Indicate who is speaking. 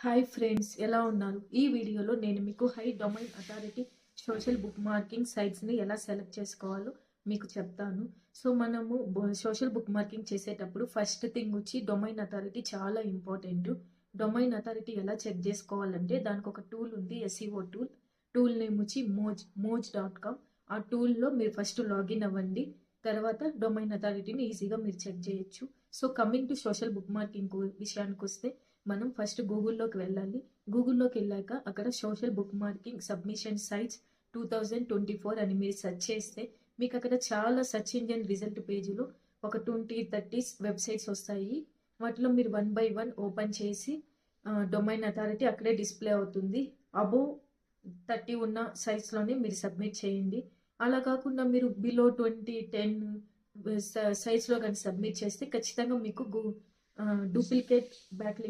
Speaker 1: Hi friends, ఎలా ఉన్నారు? ఈ వీడియోలో నేను మీకు high domain authority social bookmarking సైట్స్ని ఎలా సెలెక్ట్ చేసుకోవాలో మీకు చెప్తాను. సో మనము సోషల్ బుక్ మార్కింగ్ చేసేటప్పుడు ఫస్ట్ థింగ్ వచ్చి డొమైన్ అథారిటీ చాలా ఇంపార్టెంట్. డొమైన్ అథారిటీ ఎలా చెక్ చేసుకోవాలంటే దానికి ఒక టూల్ ఉంది, ఎస్ఈఓ టూల్. టూల్ నేమ్ వచ్చి మోజ్.com. ఆ టూల్లో మీరు ఫస్ట్ లాగిన్ అవ్వండి. తర్వాత డొమైన్ అథారిటీని ఈజీగా మీరు చెక్ చేయొచ్చు. So coming to social bookmarking విషయానికి వస్తే మనం ఫస్ట్ గూగుల్లోకి వెళ్ళాలి. గూగుల్లోకి వెళ్ళాక అక్కడ social bookmarking submission sites 2024 అని మీరు సెర్చ్ చేస్తే మీకు అక్కడ చాలా సెర్చ్ ఇంజిన్ రిజల్ట్ పేజీలో ఒక 20-30 వెబ్సైట్స్ వస్తాయి. వాటిలో మీరు 1 by 1 ఓపెన్ చేసి డొమైన్ అథారిటీ అక్కడే డిస్ప్లే అవుతుంది. అబోవ్ 30 ఉన్న సైట్స్లోనే మీరు సబ్మిట్ చేయండి. అలా కాకుండా మీరు బిలో 20-10 సైట్స్లో కానీ సబ్మిట్ చేస్తే ఖచ్చితంగా మీకు డూప్లికేట్ బ్యాక్